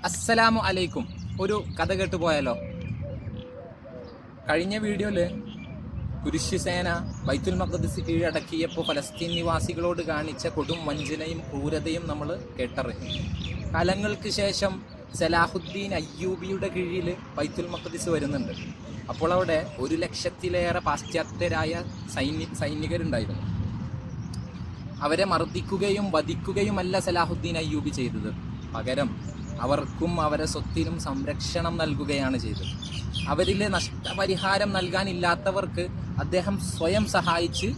അസ്സലാമു അലൈക്കും. ഒരു കഥ കേട്ടു പോയാലോ? കഴിഞ്ഞ വീഡിയോയില് കുരിശുസേന ബൈത്തുൽ മഖ്ദിസ് കീഴടക്കിയപ്പോൾ ഫലസ്തീൻ നിവാസികളോട് കാണിച്ച കൊടും വഞ്ചനയും ക്രൂരതയും നമ്മൾ കേട്ടറിഞ്ഞു. കാലങ്ങൾക്ക് ശേഷം സലാഹുദ്ദീൻ അയ്യൂബിയുടെ കീഴിൽ ബൈത്തുൽ മഖ്ദിസ് വരുന്നുണ്ട്. അപ്പോൾ അവിടെ 1,00,000-ലേറെ പാശ്ചാത്യരായ സൈനികരുണ്ടായിരുന്നു. അവരെ മർദ്ദിക്കുകയും വധിക്കുകയുമല്ല സലാഹുദ്ദീൻ അയ്യൂബി ചെയ്തത്. പകരം അവർക്കും അവരെ സ്വത്തിനും സംരക്ഷണം നൽകുകയാണ് ചെയ്തത്. അവരിലെ നഷ്ടപരിഹാരം നൽകാനില്ലാത്തവർക്ക് അദ്ദേഹം സ്വയം സഹായിച്ച്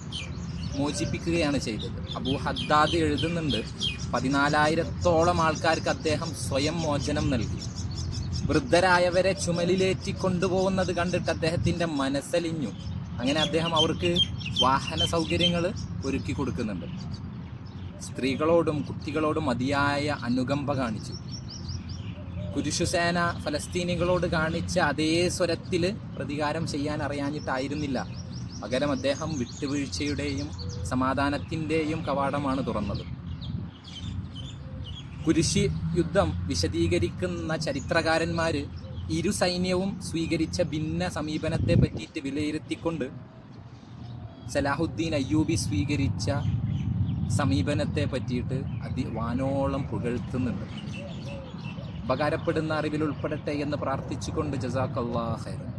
മോചിപ്പിക്കുകയാണ് ചെയ്തത്. അബൂ ഹദ്ദാദ് എഴുതുന്നുണ്ട്, 14,000-ഓളം ആൾക്കാർക്ക് അദ്ദേഹം സ്വയം മോചനം നൽകി. വൃദ്ധരായവരെ ചുമലിലേറ്റി കൊണ്ടുപോകുന്നത് കണ്ടിട്ട് അദ്ദേഹത്തിൻ്റെ മനസ്സലിഞ്ഞു. അങ്ങനെ അദ്ദേഹം അവർക്ക് വാഹന സൗകര്യങ്ങൾ ഒരുക്കി കൊടുക്കുന്നുണ്ട്. സ്ത്രീകളോടും കുട്ടികളോടും മതിയായ അനുകമ്പ കാണിച്ചു. കുരിശുസേന ഫലസ്തീനികളോട് കാണിച്ച അതേ സ്വരത്തിൽ പ്രതികാരം ചെയ്യാൻ അറിയാഞ്ഞിട്ടായിരുന്നില്ല. പകരം അദ്ദേഹം വിട്ടുവീഴ്ചയുടെയും സമാധാനത്തിൻ്റെയും കവാടമാണ് തുറന്നത്. കുരിശ് യുദ്ധം വിശദീകരിക്കുന്ന ചരിത്രകാരന്മാർ ഇരു സൈന്യവും സ്വീകരിച്ച ഭിന്ന സമീപനത്തെ പറ്റിയിട്ട് വിലയിരുത്തിക്കൊണ്ട് സലാഹുദ്ദീൻ അയ്യൂബി സ്വീകരിച്ച സമീപനത്തെ പറ്റിയിട്ട് വാനോളം പുകഴ്ത്തുന്നുണ്ട്. ഉപകാരപ്പെടുന്ന അറിവിൽ ഉൾപ്പെടട്ടെ എന്ന് പ്രാർത്ഥിച്ചുകൊണ്ട് ജസാക്കല്ലാഹ് ഖൈറൻ.